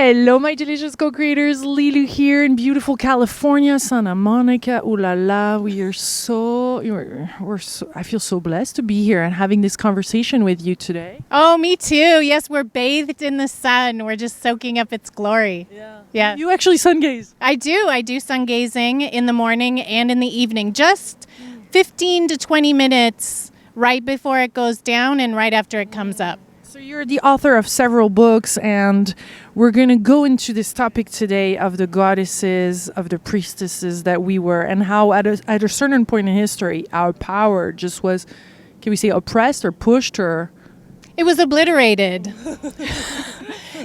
Hello, my delicious co-creators. Lilou here in beautiful California, Santa Monica. Ooh la la, we're so. I feel so blessed to be here and having this conversation with you today. Oh, me too. Yes, we're bathed in the sun. We're just soaking up its glory. Yeah. You actually sun gaze. I do sun gazing in the morning and in the evening. Just 15 to 20 minutes right before it goes down and right after it comes up. So you're the author of several books, and we're going to go into this topic today of the goddesses, of the priestesses that we were, and how at a certain point in history, our power just was, can we say, oppressed or pushed or... It was obliterated.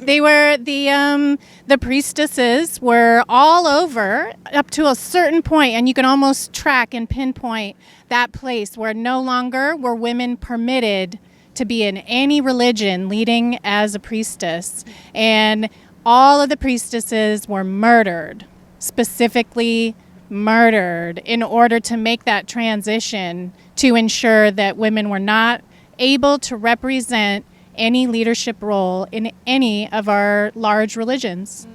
They were, the priestesses were all over up to a certain point, and you can almost track and pinpoint that place where no longer were women permitted to be in any religion leading as a priestess. And all of the priestesses were murdered, specifically murdered, in order to make that transition to ensure that women were not able to represent any leadership role in any of our large religions.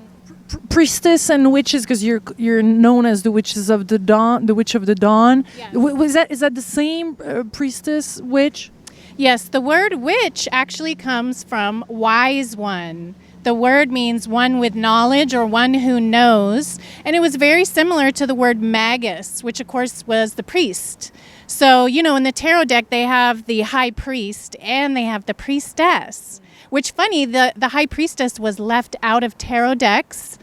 Priestess and witches, because you're known as the witches of the dawn, the witch of the dawn. Yes. Is that the same priestess, witch? Yes, the word witch actually comes from wise one. The word means one with knowledge or one who knows. And it was very similar to the word magus, which of course was the priest. So, in the tarot deck, they have the high priest and they have the priestess. Which, funny, the high priestess was left out of tarot decks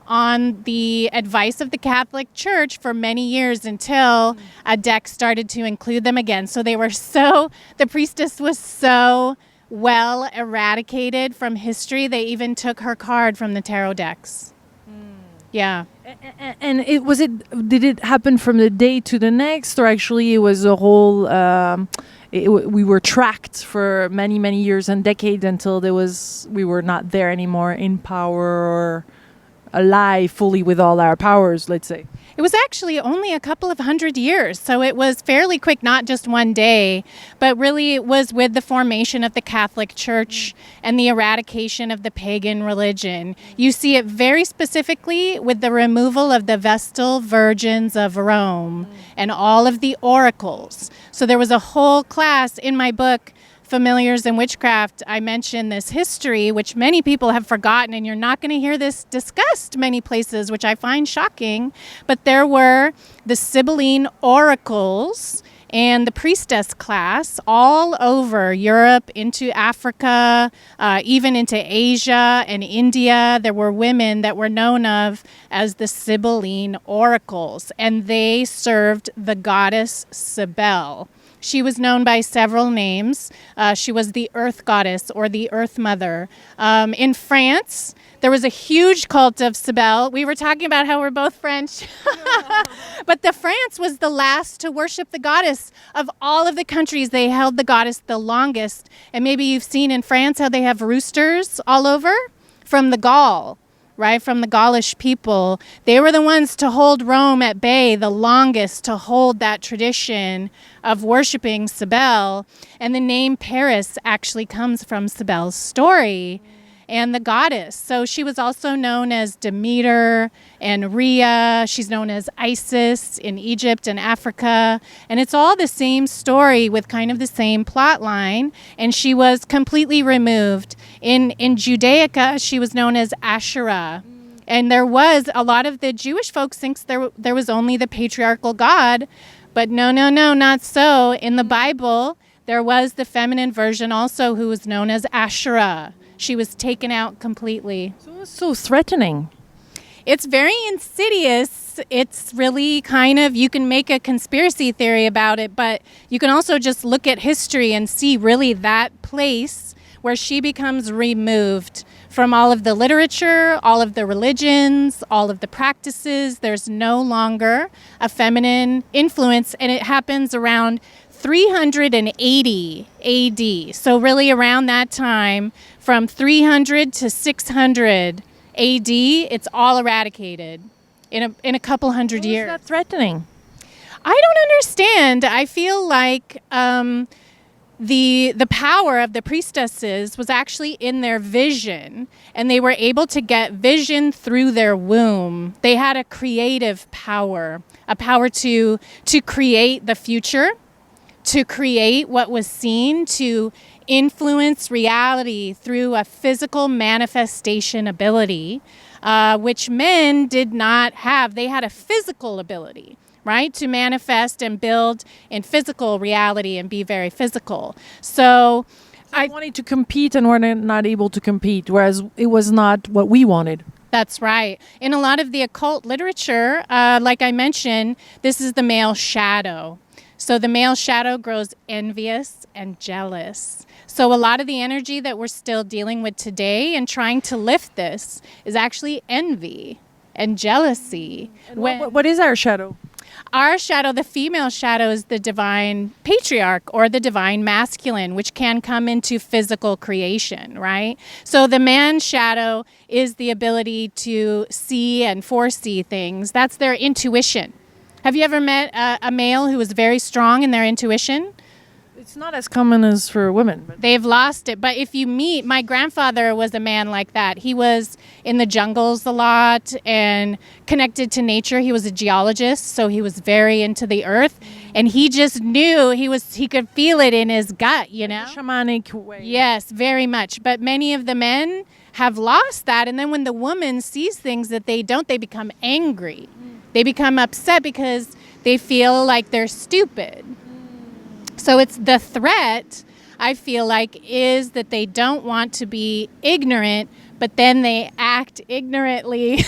on the advice of the Catholic Church for many years until a deck started to include them again. So the priestess was so well eradicated from history, they even took her card from the tarot decks. Yeah. And did it happen from the day to the next, or actually it was a whole, we were tracked for many, many years and decades until we were not there anymore in power or alive fully with all our powers, let's say? It was actually only a couple of 100 years, so it was fairly quick, not just one day, but really it was with the formation of the Catholic Church and the eradication of the pagan religion. You see it very specifically with the removal of the Vestal Virgins of Rome and all of the oracles. So there was a whole class in my book, Familiars in Witchcraft. I mentioned this history, which many people have forgotten, and you're not going to hear this discussed many places, which I find shocking. But there were the Cybele oracles and the priestess class all over Europe, into Africa, even into Asia and India. There were women that were known of as the Cybele oracles, and they served the goddess Cybele. She was known by several names. She was the Earth Goddess or the Earth Mother. In France, there was a huge cult of Cybele. We were talking about how we're both French. But France was the last to worship the goddess of all of the countries. They held the goddess the longest. And maybe you've seen in France how they have roosters all over from the Gaul. Right, from the Gaulish people. They were the ones to hold Rome at bay the longest, to hold that tradition of worshiping Cybele. And the name Paris actually comes from Cybele's story and the goddess. So she was also known as Demeter and Rhea. She's known as Isis in Egypt and Africa. And it's all the same story with kind of the same plot line. And she was completely removed. In Judaica, she was known as Asherah. And there was, a lot of the Jewish folks thinks there was only the patriarchal God. But no, not so. In the Bible, there was the feminine version also who was known as Asherah. She was taken out completely. So it's so threatening. It's very insidious. It's really kind of, you can make a conspiracy theory about it, but you can also just look at history and see really that place where she becomes removed from all of the literature, all of the religions, all of the practices. There's no longer a feminine influence, and it happens around 380 AD. So really around that time, from 300 to 600 AD, it's all eradicated in a couple hundred years. Why is that threatening? I don't understand. I feel like the power of the priestesses was actually in their vision, and they were able to get vision through their womb. They had a creative power, a power to create the future, to create what was seen, to influence reality through a physical manifestation ability, which men did not have. They had a physical ability, right, to manifest and build in physical reality and be very physical. So I wanted to compete and were not able to compete, whereas it was not what we wanted. That's right. In a lot of the occult literature, like I mentioned, this is the male shadow. So the male shadow grows envious and jealous. So a lot of the energy that we're still dealing with today and trying to lift this is actually envy and jealousy. And what is our shadow? Our shadow, the female shadow, is the divine patriarch or the divine masculine, which can come into physical creation, right? So the man shadow is the ability to see and foresee things. That's their intuition. Have you ever met a male who is very strong in their intuition? It's not as common as for women. But they've lost it. But if you meet, my grandfather was a man like that. He was in the jungles a lot and connected to nature. He was a geologist, so he was very into the earth. And he just knew, he could feel it in his gut, you know? The shamanic way. Yes, very much. But many of the men have lost that. And then when the woman sees things that they don't, they become angry. They become upset because they feel like they're stupid. So it's the threat, I feel like, is that they don't want to be ignorant, but then they act ignorantly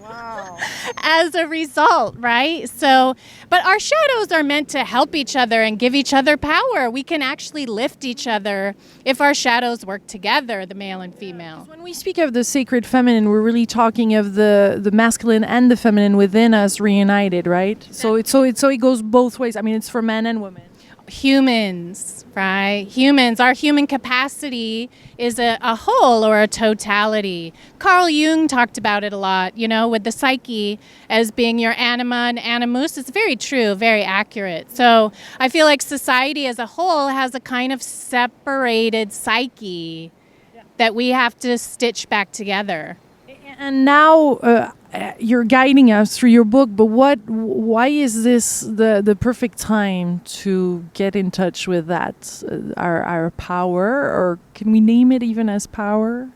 Wow. as a result, right? So, but our shadows are meant to help each other and give each other power. We can actually lift each other if our shadows work together, the male and female. When we speak of the sacred feminine, we're really talking of the masculine and the feminine within us reunited, right? So it goes both ways. I mean, it's for men and women. Humans, right? Humans, our human capacity is a whole or a totality. Carl Jung talked about it a lot, you know, with the psyche as being your anima and animus. It's very true, very accurate. So I feel like society as a whole has a kind of separated psyche that we have to stitch back together. And now you're guiding us through your book, but why is this the perfect time to get in touch with that, our power, or can we name it even as power?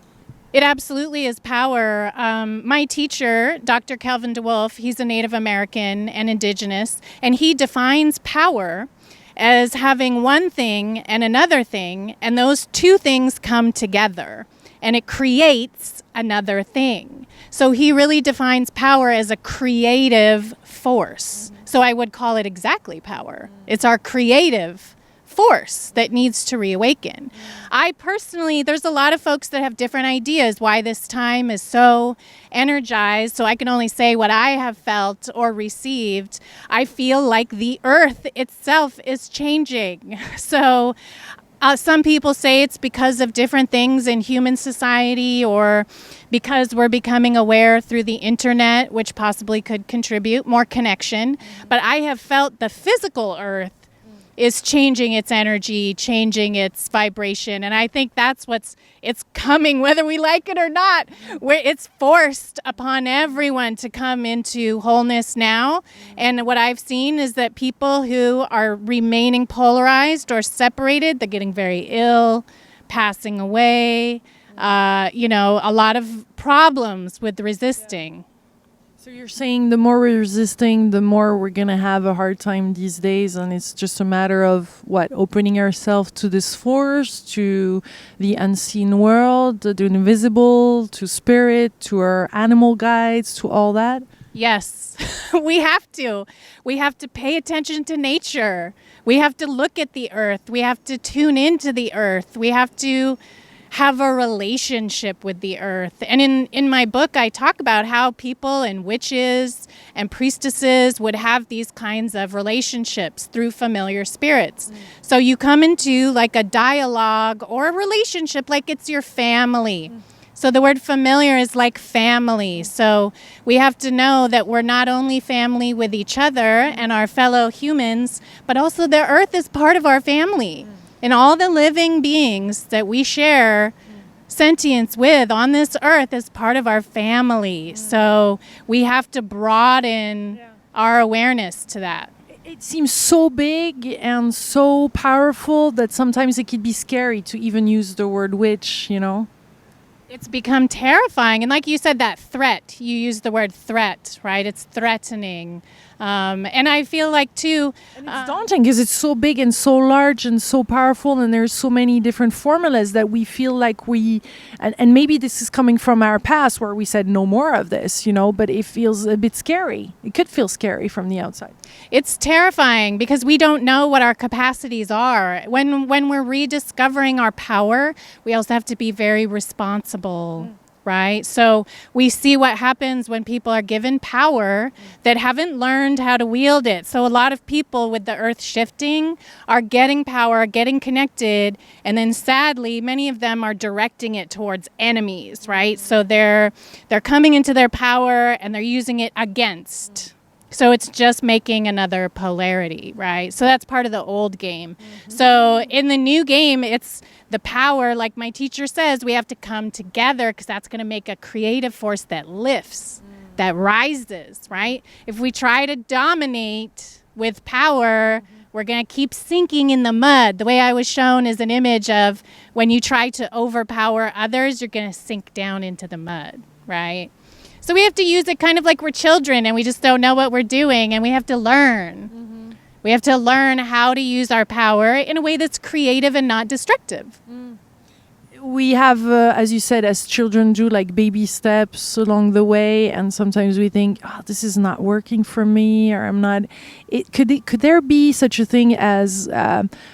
It absolutely is power. My teacher, Dr. Kelvin DeWolfe, he's a Native American and Indigenous, and he defines power as having one thing and another thing, and those two things come together, and it creates another thing. So he really defines power as a creative force. So I would call it exactly power. It's our creative force that needs to reawaken. I personally, there's a lot of folks that have different ideas why this time is so energized, so I can only say what I have felt or received. I feel like the earth itself is changing. So some people say it's because of different things in human society or because we're becoming aware through the internet, which possibly could contribute more connection. But I have felt the physical earth is changing its energy, changing its vibration. And I think that's it's coming, whether we like it or not, where it's forced upon everyone to come into wholeness now. And what I've seen is that people who are remaining polarized or separated, they're getting very ill, passing away, a lot of problems with resisting. So you're saying the more we're resisting, the more we're going to have a hard time these days, and it's just a matter of opening ourselves to this force, to the unseen world, the invisible, to spirit, to our animal guides, to all that? Yes, we have to. We have to pay attention to nature. We have to look at the earth. We have to tune into the earth. We have to have a relationship with the earth. And in my book, I talk about how people and witches and priestesses would have these kinds of relationships through familiar spirits. So you come into like a dialogue or a relationship like it's your family. So the word familiar is like family. So we have to know that we're not only family with each other and our fellow humans, but also the earth is part of our family. And all the living beings that we share sentience with on this earth is part of our family. So we have to broaden our awareness to that. It seems so big and so powerful that sometimes it could be scary to even use the word witch, you know? It's become terrifying. And like you said, that threat, you used the word threat, right? It's threatening. And I feel like, too... And it's daunting because it's so big and so large and so powerful, and there's so many different formulas that we feel like we... And maybe this is coming from our past where we said no more of this, you know, but it feels a bit scary. It could feel scary from the outside. It's terrifying because we don't know what our capacities are. When we're rediscovering our power, we also have to be very responsible. Right? So we see what happens when people are given power that haven't learned how to wield it. So a lot of people with the earth shifting are getting power, getting connected, and then sadly, many of them are directing it towards enemies, right? So they're coming into their power and they're using it against. So it's just making another polarity, right? So that's part of the old game. So in the new game, it's the power, like my teacher says, we have to come together because that's going to make a creative force that lifts, that rises, right? If we try to dominate with power, we're going to keep sinking in the mud. The way I was shown is an image of when you try to overpower others, you're going to sink down into the mud, right? So we have to use it kind of like we're children and we just don't know what we're doing, and we have to learn. We have to learn how to use our power in a way that's creative and not destructive. We have, as you said, as children do, like baby steps along the way, and sometimes we think, oh, this is not working for me, or I'm not... Could there be such a thing as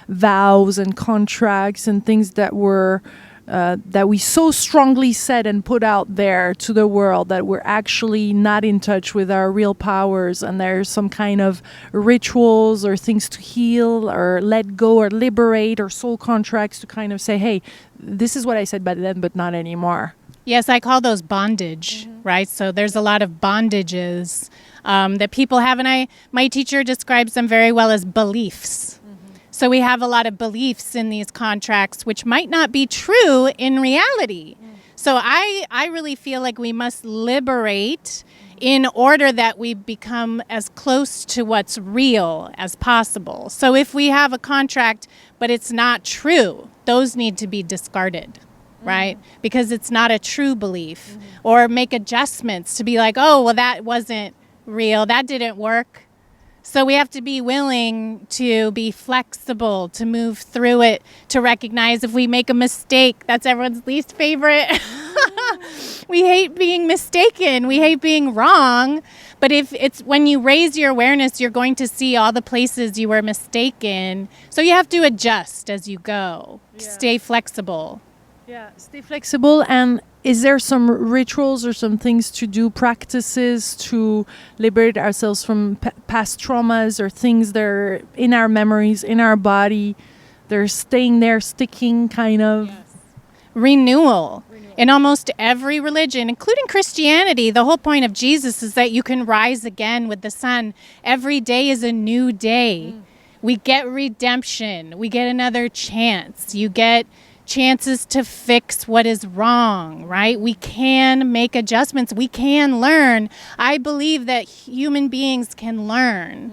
vows and contracts and things that were... that we so strongly said and put out there to the world that we're actually not in touch with our real powers, and there's some kind of rituals or things to heal or let go or liberate or soul contracts to kind of say, hey, this is what I said back then, but not anymore. Yes, I call those bondage, right? So there's a lot of bondages that people have, and my teacher describes them very well as beliefs. So we have a lot of beliefs in these contracts which might not be true in reality. So I really feel like we must liberate in order that we become as close to what's real as possible. So if we have a contract but it's not true, those need to be discarded, right? Because it's not a true belief. Or make adjustments to be like, oh, well, that wasn't real, that didn't work. So we have to be willing to be flexible, to move through it, to recognize if we make a mistake. That's everyone's least favorite. We hate being mistaken. We hate being wrong. But if it's when you raise your awareness, you're going to see all the places you were mistaken. So you have to adjust as you go. Stay flexible. Yeah, stay flexible. And is there some rituals or some things to do, practices to liberate ourselves from past traumas or things that are in our memories, in our body, they're staying there, sticking kind of? Yes. Renewal. In almost every religion, including Christianity, the whole point of Jesus is that you can rise again with the sun. Every day is a new day. We get redemption. We get another chance. You get chances to fix what is wrong, right? We can make adjustments. We can learn. I believe that human beings can learn.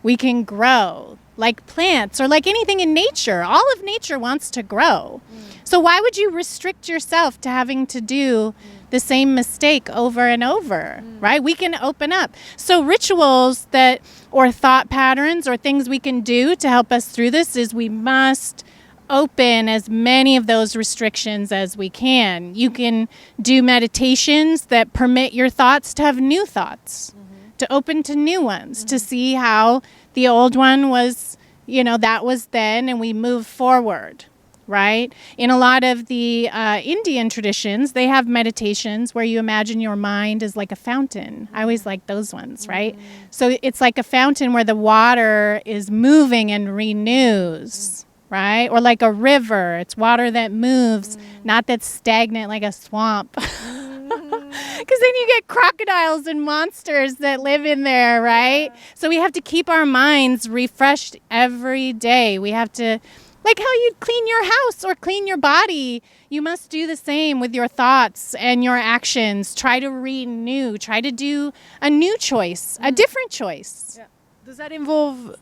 We can grow like plants or like anything in nature. All of nature wants to grow. So why would you restrict yourself to having to do the same mistake over and over, right? We can open up. So rituals that, or thought patterns or things we can do to help us through this is we must open as many of those restrictions as we can. You can do meditations that permit your thoughts to have new thoughts, to open to new ones, to see how the old one was, that was then, and we move forward, right? In a lot of the Indian traditions, they have meditations where you imagine your mind is like a fountain. I always like those ones, right? So it's like a fountain where the water is moving and renews, right? Or like a river. It's water that moves, not that's stagnant like a swamp. Because then you get crocodiles and monsters that live in there, right? Yeah. So we have to keep our minds refreshed every day. We have to, like how you clean your house or clean your body, you must do the same with your thoughts and your actions. Try to renew. Try to do a new choice, a different choice. Yeah. Does that involve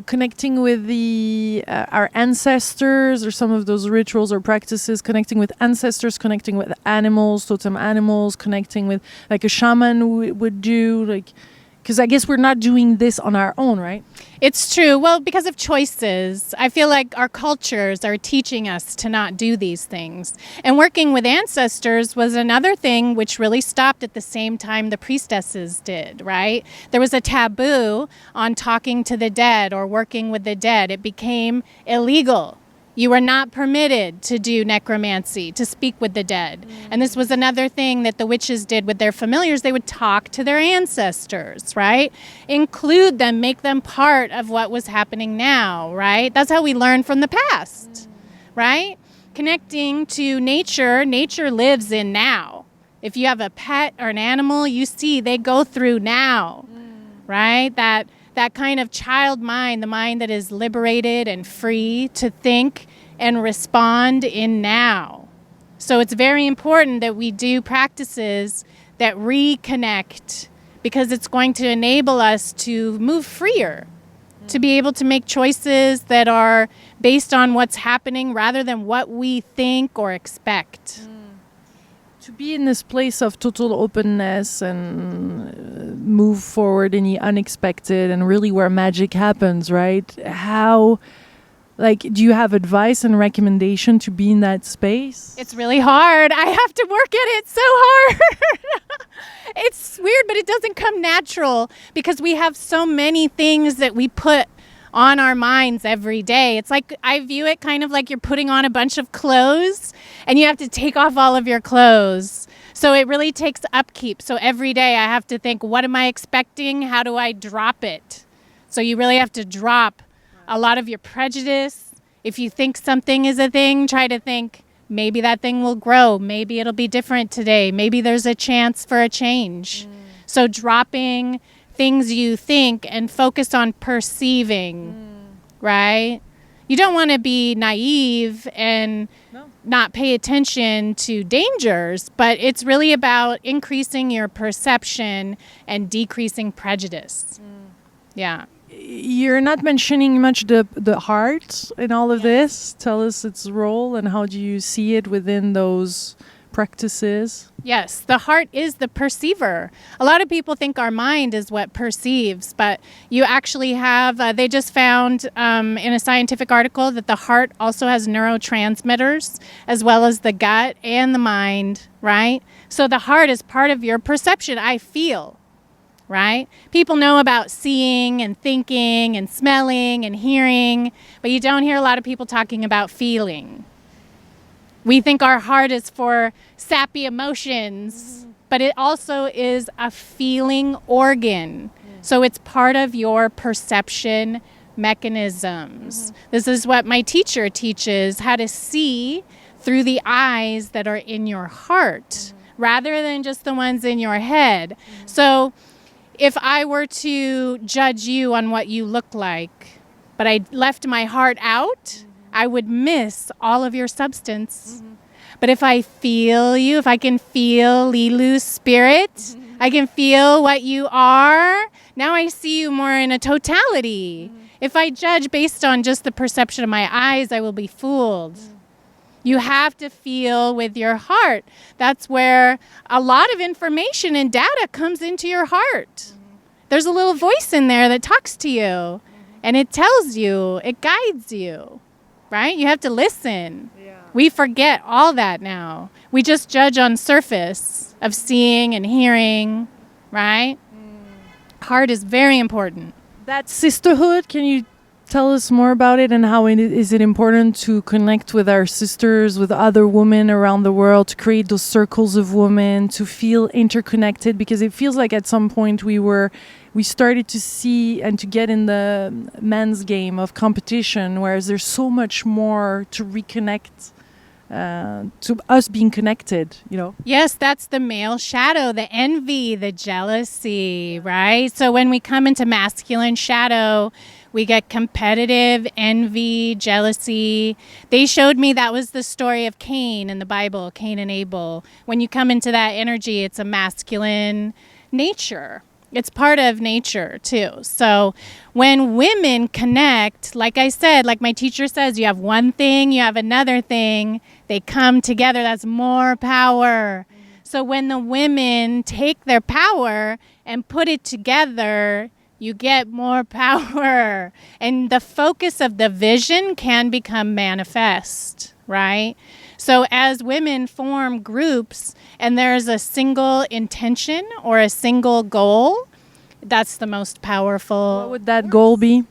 connecting with our ancestors, or some of those rituals or practices, connecting with ancestors, connecting with animals, totem animals, connecting with like a shaman would do, like, because I guess we're not doing this on our own, right? It's true. Well, because of choices. I feel like our cultures are teaching us to not do these things. And working with ancestors was another thing which really stopped at the same time the priestesses did, right? There was a taboo on talking to the dead or working with the dead. It became illegal. You were not permitted to do necromancy, to speak with the dead. And this was another thing that the witches did with their familiars. They would talk to their ancestors, right? Include them, make them part of what was happening now, right? That's how we learn from the past, right? Connecting to nature, nature lives in now. If you have a pet or an animal, you see they go through now, right? That kind of child mind, the mind that is liberated and free to think and respond in now. So it's very important that we do practices that reconnect, because it's going to enable us to move freer, to be able to make choices that are based on what's happening rather than what we think or expect. To be in this place of total openness and move forward in the unexpected and really where magic happens, right? How, like, do you have advice and recommendation to be in that space? It's really hard. I have to work at it so hard. It's weird, but it doesn't come natural because we have so many things that we put on our minds every day. It's like, I view it kind of like you're putting on a bunch of clothes and you have to take off all of your clothes. So it really takes upkeep. So every day I have to think, what am I expecting? How do I drop it? So you really have to drop a lot of your prejudice. If you think something is a thing, try to think, maybe that thing will grow. Maybe it'll be different today. Maybe there's a chance for a change. So dropping things you think and focus on perceiving, right? You don't want to be naive and not pay attention to dangers, but it's really about increasing your perception and decreasing prejudice. Yeah. You're not mentioning much the heart in all of this. Tell us its role and how do you see it within those practices? Yes, the heart is the perceiver. A lot of people think our mind is what perceives, but you actually have, they just found in a scientific article that the heart also has neurotransmitters as well as the gut and the mind, right? So the heart is part of your perception. I feel, right? People know about seeing and thinking and smelling and hearing, but you don't hear a lot of people talking about feeling. We think our heart is for sappy emotions, but it also is a feeling organ. So it's part of your perception mechanisms. This is what my teacher teaches, how to see through the eyes that are in your heart, rather than just the ones in your head. So if I were to judge you on what you look like, but I left my heart out, I would miss all of your substance. But if I feel you, if I can feel Lilou's spirit, I can feel what you are, now I see you more in a totality. If I judge based on just the perception of my eyes, I will be fooled. You have to feel with your heart. That's where a lot of information and data comes into your heart. There's a little voice in there that talks to you, and it tells you, it guides you. Right? You have to listen. Yeah. We forget all that now. We just judge on surface of seeing and hearing, right? Heart is very important. That sisterhood, can you tell us more about it, and how is it important to connect with our sisters, with other women around the world, to create those circles of women, to feel interconnected? Because it feels like at some point we started to see and to get in the men's game of competition, whereas there's so much more to reconnect to us being connected, you know? Yes, that's the male shadow, the envy, the jealousy, right? So when we come into masculine shadow, we get competitive, envy, jealousy. They showed me that was the story of Cain in the Bible, Cain and Abel. When you come into that energy, it's a masculine nature. It's part of nature too. So when women connect, like I said, like my teacher says, you have one thing, you have another thing, they come together, that's more power. So when the women take their power and put it together, you get more power. And the focus of the vision can become manifest, right? So as women form groups and there's a single intention or a single goal, that's the most powerful. What would that goal be?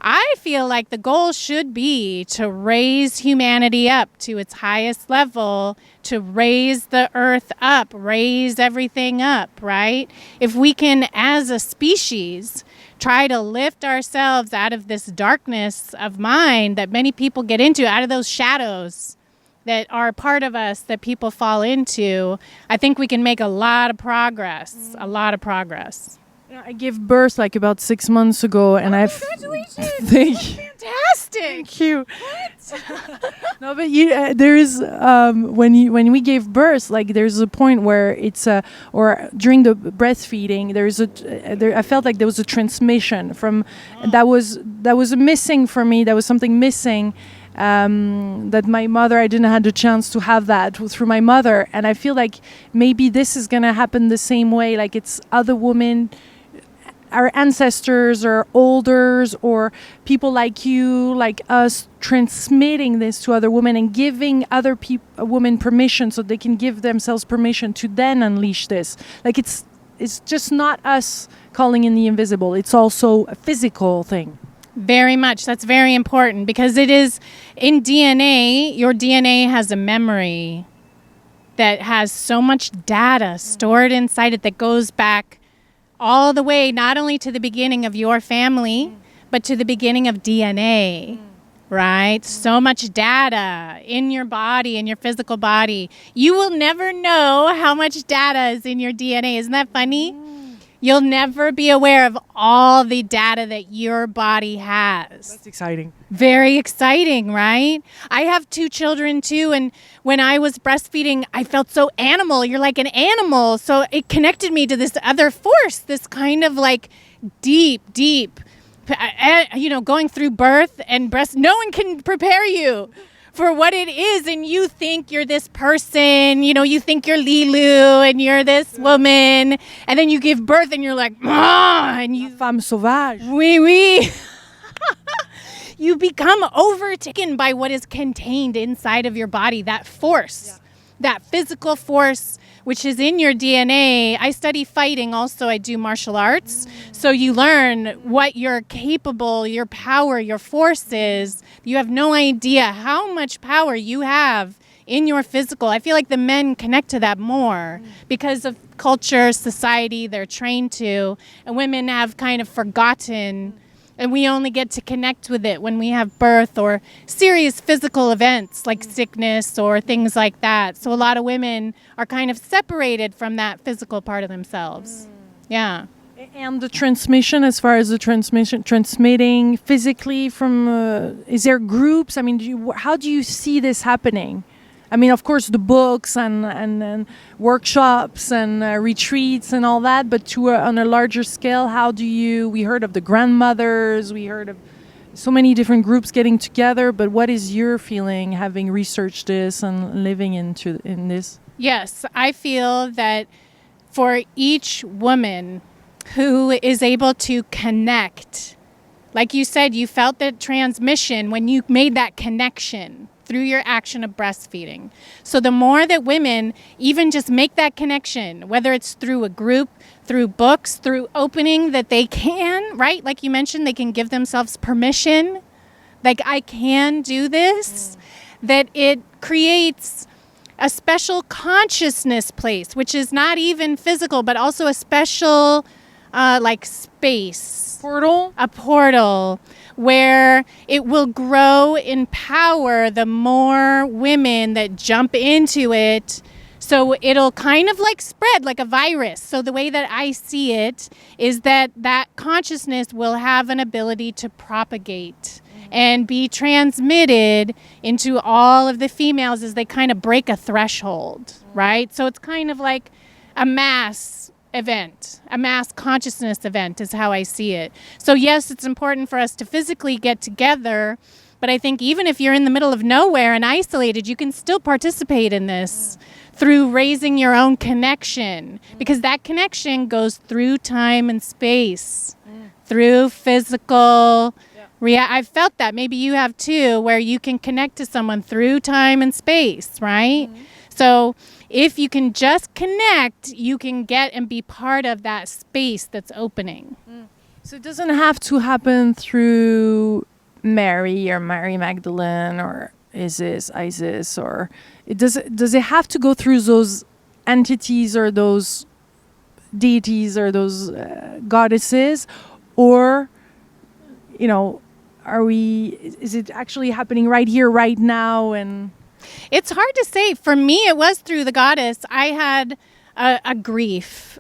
I feel like the goal should be to raise humanity up to its highest level, to raise the earth up, raise everything up, right? If we can, as a species, try to lift ourselves out of this darkness of mind that many people get into, out of those shadows that are part of us that people fall into, I think we can make a lot of progress, a lot of progress. I gave birth like about 6 months ago, and congratulations! Fantastic! Thank you. No, but there is when we gave birth, like there's a point where it's or during the breastfeeding, I felt like there was a transmission from that was missing for me. There was something missing. That my mother, I didn't have the chance to have that through my mother, and I feel like maybe this is gonna happen the same way. Like it's other women, our ancestors or elders or people like you, like us, transmitting this to other women and giving other women permission so they can give themselves permission to then unleash this. Like it's just not us calling in the invisible. It's also a physical thing. Very much. That's very important because it is in DNA. Your DNA has a memory that has so much data stored inside it that goes back all the way, not only to the beginning of your family, but to the beginning of DNA, right? So much data in your body, in your physical body. You will never know how much data is in your DNA. Isn't that funny? You'll never be aware of all the data that your body has. That's exciting. Very exciting, right? I have 2 children too, and when I was breastfeeding, I felt so animal. You're like an animal. So it connected me to this other force, this kind of like deep, going through birth and breast. No one can prepare you for what it is, and you think you're this person, you think you're Lilou and you're this woman, and then you give birth and you're like, and you femme sauvage. Oui. You become overtaken by what is contained inside of your body, that force, that physical force, which is in your DNA. I study fighting also. I do martial arts. So you learn what you're capable, your power, your force is. You have no idea how much power you have in your physical. I feel like the men connect to that more because of culture, society, they're trained to. And women have kind of forgotten. And we only get to connect with it when we have birth or serious physical events like sickness or things like that. So a lot of women are kind of separated from that physical part of themselves. Yeah. And the transmission, as far as the transmitting physically from, is there groups? I mean, how do you see this happening? I mean, of course, the books and workshops and retreats and all that, but on a larger scale, we heard of the grandmothers, we heard of so many different groups getting together, but what is your feeling having researched this and living in this? Yes, I feel that for each woman who is able to connect, like you said, you felt the transmission when you made that connection through your action of breastfeeding. So the more that women even just make that connection, whether it's through a group, through books, through opening that they can, right? Like you mentioned, they can give themselves permission like I can do this, that it creates a special consciousness place, which is not even physical, but also a special like space. Portal? A portal where it will grow in power the more women that jump into it. So it'll kind of like spread like a virus. So the way that I see it is that that consciousness will have an ability to propagate and be transmitted into all of the females as they kind of break a threshold, right? So it's kind of like a mass event, a mass consciousness event is how I see it. So yes, it's important for us to physically get together, but I think even if you're in the middle of nowhere and isolated, you can still participate in this through raising your own connection, because that connection goes through time and space, through physical. I've felt that. Maybe you have too, where you can connect to someone through time and space, right? So if you can just connect, you can get and be part of that space that's opening. So it doesn't have to happen through Mary or Mary Magdalene or Isis, or does it have to go through those entities or those deities or those goddesses, or is it actually happening right here, right now? And it's hard to say. For me, it was through the goddess. I had a grief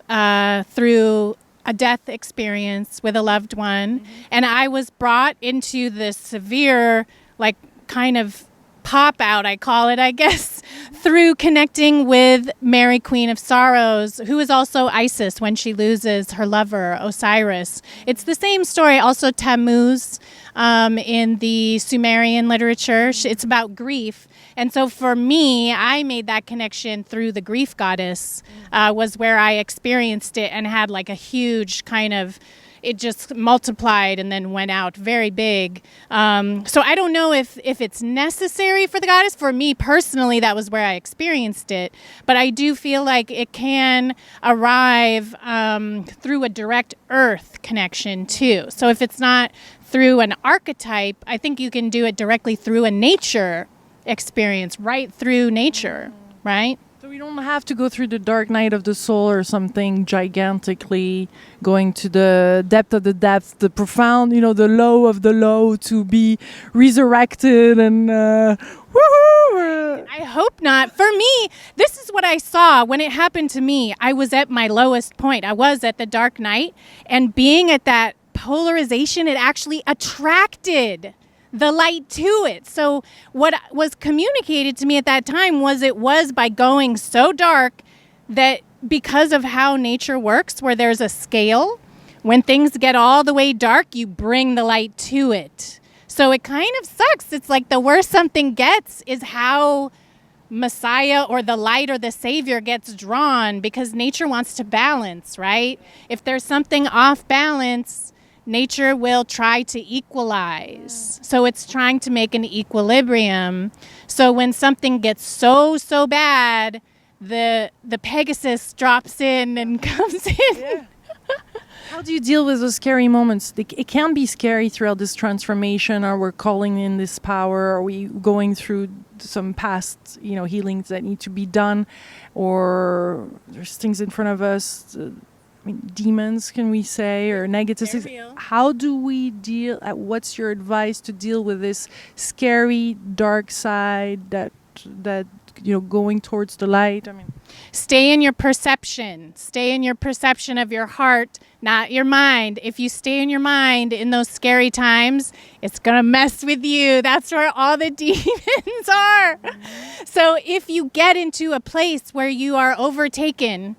through a death experience with a loved one, and I was brought into this severe, like, kind of pop out, I call it, I guess, through connecting with Mary, Queen of Sorrows, who is also Isis when she loses her lover, Osiris. It's the same story, also Tammuz in the Sumerian literature. It's about grief. And so for me, I made that connection through the grief goddess, was where I experienced it and had like a huge kind of, it just multiplied and then went out very big. So I don't know if it's necessary for the goddess. For me personally, that was where I experienced it. But I do feel like it can arrive through a direct earth connection too. So if it's not through an archetype, I think you can do it directly through a nature experience, right through nature, right? So we don't have to go through the dark night of the soul or something gigantically, going to the depth of the depth, the profound, the low of the low, to be resurrected and woohoo! I hope not. For me, this is what I saw when it happened to me. I was at my lowest point. I was at the dark night, and being at that polarization, it actually attracted the light to it. So what was communicated to me at that time was it was by going so dark that because of how nature works, where there's a scale, when things get all the way dark, you bring the light to it. So it kind of sucks. It's like the worse something gets is how Messiah or the light or the Savior gets drawn, because nature wants to balance, right? If there's something off balance, nature will try to equalize. So it's trying to make an equilibrium. So when something gets so bad, the Pegasus drops in and comes in. Yeah. How do you deal with those scary moments? It can be scary throughout this transformation. Are we calling in this power? Are we going through some past, healings that need to be done? Or there's things in front of us, demons, can we say, or negative things? How do we deal? What's your advice to deal with this scary dark side that going towards the light? Stay in your perception. Stay in your perception of your heart, not your mind. If you stay in your mind in those scary times, it's gonna mess with you. That's where all the demons are. So if you get into a place where you are overtaken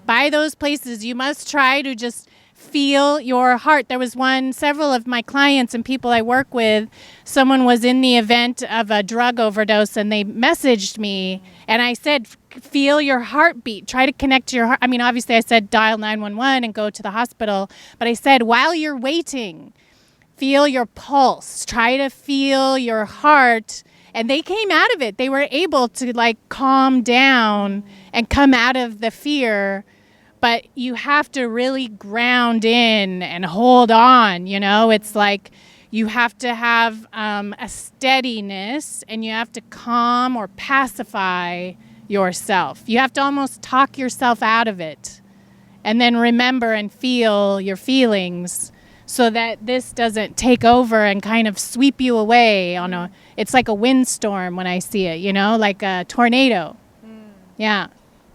by those places, you must try to just feel your heart. There was several of my clients and people I work with, someone was in the event of a drug overdose and they messaged me and I said, feel your heartbeat. Try to connect to your heart. Obviously I said dial 911 and go to the hospital, but I said while you're waiting, feel your pulse. Try to feel your heart. And they came out of it. They were able to calm down and come out of the fear. But you have to really ground in and hold on, It's like You have to have a steadiness, and you have to calm or pacify yourself. You have to almost talk yourself out of it, and then remember and feel your feelings so that this doesn't take over and kind of sweep you away it's like a windstorm when I see it, like a tornado. Yeah.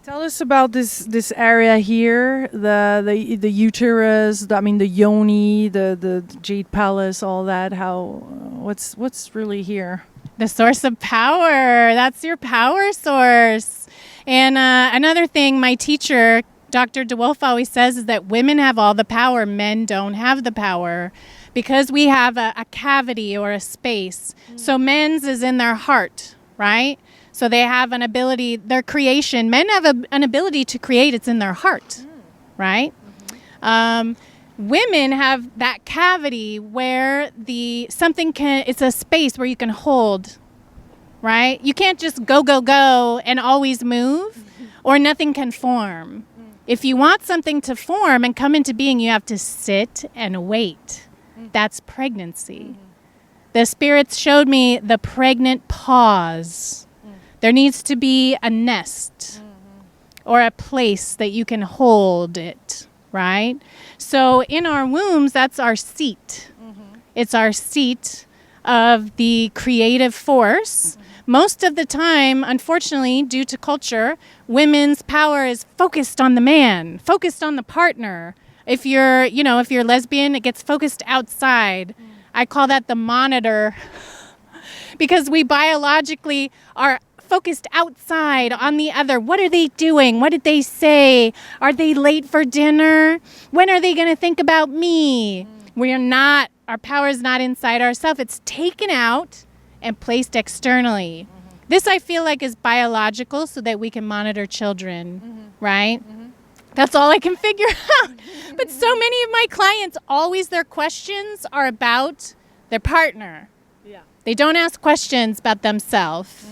Tell us about this area here, the uterus, the yoni, the jade palace, all that. What's really here? The source of power. That's your power source. And another thing my teacher, Dr. DeWolfe, always says is that women have all the power, men don't have the power, because we have a cavity or a space. So men's is in their heart, right? So they have an ability, their creation, men have an ability to create, it's in their heart, right? Women have that cavity where it's a space where you can hold, right? You can't just go and always move, or nothing can form. If you want something to form and come into being, you have to sit and wait. That's pregnancy. The spirits showed me the pregnant pause. There needs to be a nest or a place that you can hold it, right? So in our wombs, that's our seat. It's our seat of the creative force. Most of the time, unfortunately, due to culture, women's power is focused on the man, focused on the partner. If you're lesbian, it gets focused outside. I call that the monitor because we biologically are focused outside on the other. What are they doing? What did they say? Are they late for dinner? When are they going to think about me? Our power is not inside ourselves. It's taken out and placed externally. This I feel like is biological so that we can monitor children, right? That's all I can figure out. But so many of my clients, always their questions are about their partner. Yeah. They don't ask questions about themselves.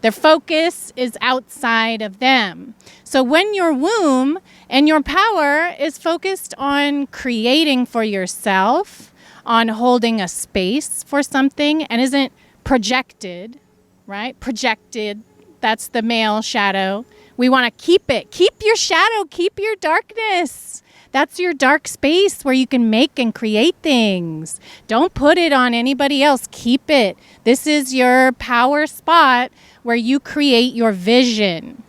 Their focus is outside of them. So when your womb and your power is focused on creating for yourself, on holding a space for something, and isn't projected, right? Projected, that's the male shadow. We want to keep it. Keep your shadow, keep your darkness. That's your dark space where you can make and create things. Don't put it on anybody else. Keep it. This is your power spot where you create your vision.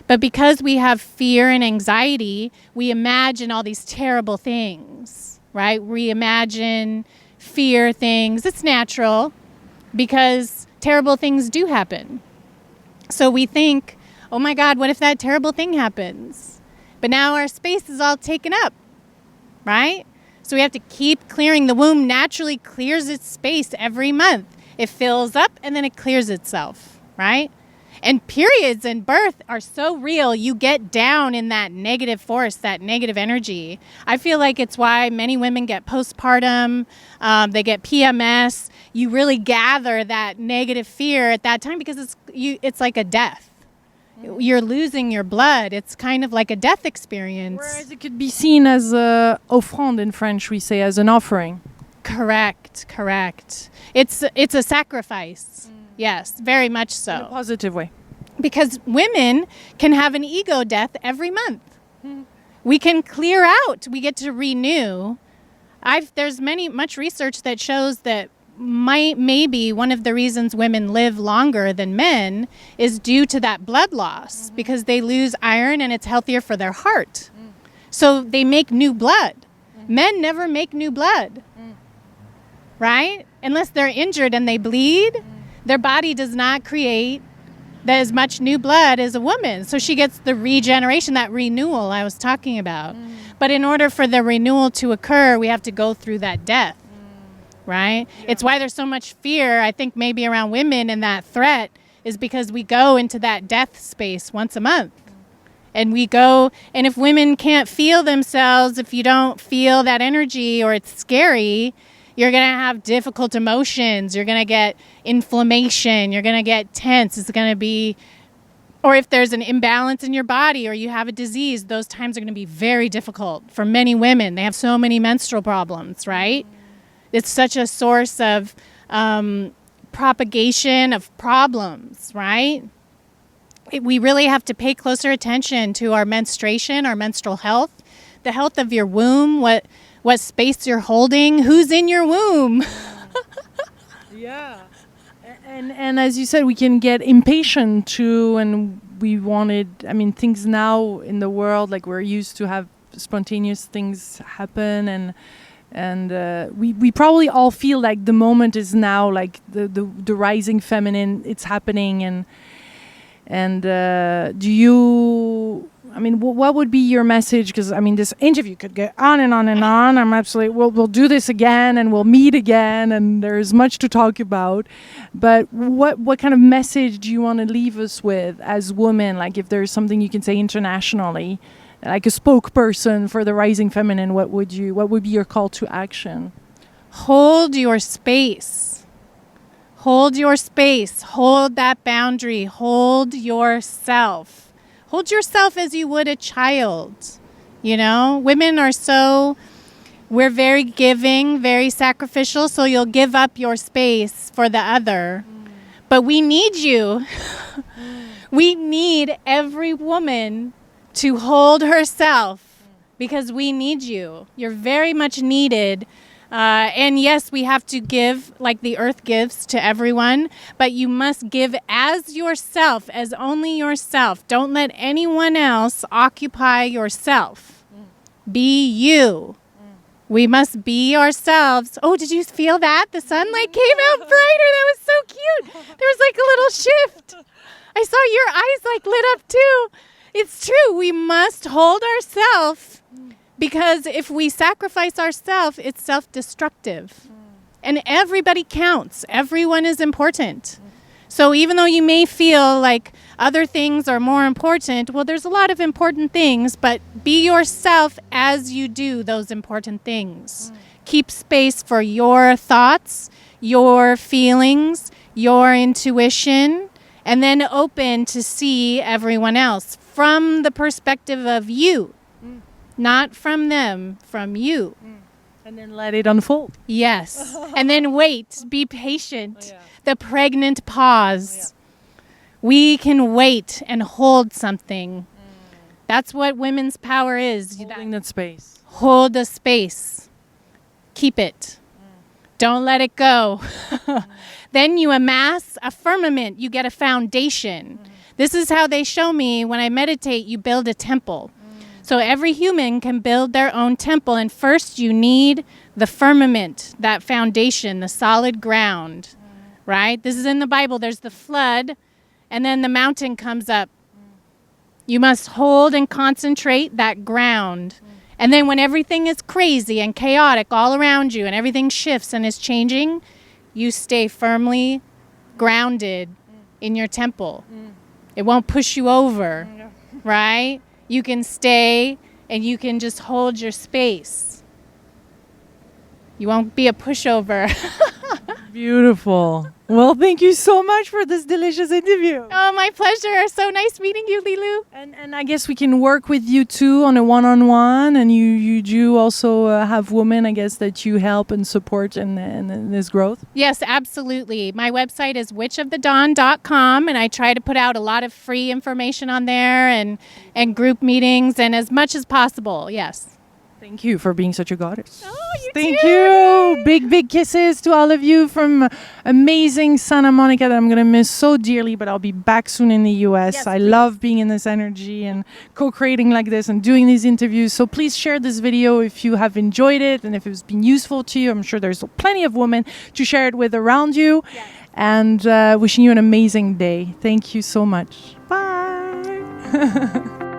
But because we have fear and anxiety, we imagine all these terrible things, right? We imagine fear things. It's natural because terrible things do happen. So we think, oh my God, what if that terrible thing happens? But now our space is all taken up, right? So we have to keep clearing. The womb naturally clears its space every month. It fills up and then it clears itself, right? And periods and birth are so real. You get down in that negative force, that negative energy. I feel like it's why many women get postpartum, they get PMS. You really gather that negative fear at that time because it's like a death. You're losing your blood. It's kind of like a death experience. Whereas it could be seen as a offrande in French, we say, as an offering. Correct. It's a sacrifice. Yes, very much so. In a positive way. Because women can have an ego death every month. We can clear out. We get to renew. There's much research that shows that maybe one of the reasons women live longer than men is due to that blood loss, because they lose iron and it's healthier for their heart. So they make new blood. Men never make new blood, right? Unless they're injured and they bleed, their body does not create as much new blood as a woman. So she gets the regeneration, that renewal I was talking about. But in order for the renewal to occur, we have to go through that death. Right? Yeah. It's why there's so much fear, I think, maybe around women, and that threat is because we go into that death space once a month. And we go, and if women can't feel themselves, if you don't feel that energy or it's scary, you're going to have difficult emotions. You're going to get inflammation. You're going to get tense. It's going to be, or if there's an imbalance in your body or you have a disease, those times are going to be very difficult for many women. They have so many menstrual problems, right? It's such a source of propagation of problems, right? We really have to pay closer attention to our menstruation, our menstrual health, the health of your womb, what space you're holding, who's in your womb. Yeah. And as you said, we can get impatient too, and we wanted, I mean, things now in the world, like we're used to have spontaneous things happen, and we probably all feel like the moment is now, like the rising feminine, it's happening, and do you, I mean, what would be your message? Because, I mean, this interview could go on and on and on. I'm absolutely, we'll do this again and we'll meet again and there's much to talk about. But what kind of message do you want to leave us with as women? Like, if there's something you can say internationally, like a spokesperson for the rising feminine, what would be your call to action? Hold your space. Hold your space. Hold that boundary. Hold yourself. Hold yourself as you would a child. You know, women are we're very giving, very sacrificial, so you'll give up your space for the other. But we need you. We need every woman to hold herself because we need you. You're very much needed. And yes, we have to give like the earth gives to everyone, but you must give as yourself, as only yourself. Don't let anyone else occupy yourself. Be you. We must be ourselves. Oh, did you feel that? The sunlight came out brighter. That was so cute. There was like a little shift. I saw your eyes like lit up too. It's true. We must hold ourselves. Because if we sacrifice ourselves, it's self-destructive. And everybody counts. Everyone is important. So even though you may feel like other things are more important, well, there's a lot of important things, but be yourself as you do those important things. Keep space for your thoughts, your feelings, your intuition, and then open to see everyone else from the perspective of you. Not from them, from you. And then let it unfold. Yes. And then wait. Be patient. The pregnant pause. We can wait and hold something. That's what women's power is. Holding that space. Hold the space. Keep it. Don't let it go. Then you amass a firmament. You get a foundation. This is how they show me when I meditate, you build a temple. So every human can build their own temple. And first you need the firmament, that foundation, the solid ground, right? This is in the Bible. There's the flood, and then the mountain comes up. You must hold and concentrate that ground. And then when everything is crazy and chaotic all around you and everything shifts and is changing, you stay firmly grounded in your temple. It won't push you over, right? You can stay and you can just hold your space. You won't be a pushover. Beautiful. Well, thank you so much for this delicious interview. Oh, my pleasure. So nice meeting you, Lilou. And I guess we can work with you too on a one-on-one. And you do also have women, I guess, that you help and support in this growth. Yes, absolutely. My website is witchofthedawn.com, and I try to put out a lot of free information on there and group meetings and as much as possible. Yes. Thank you for being such a goddess. Oh, you Thank too. you. Big, big kisses to all of you from amazing Santa Monica that I'm going to miss so dearly, but I'll be back soon in the US. Yes, I please. love being in this energy and co-creating like this and doing these interviews. So please share this video if you have enjoyed it and if it's been useful to you. I'm sure there's plenty of women to share it with around you. Yes. And wishing you an amazing day. Thank you so much. Bye.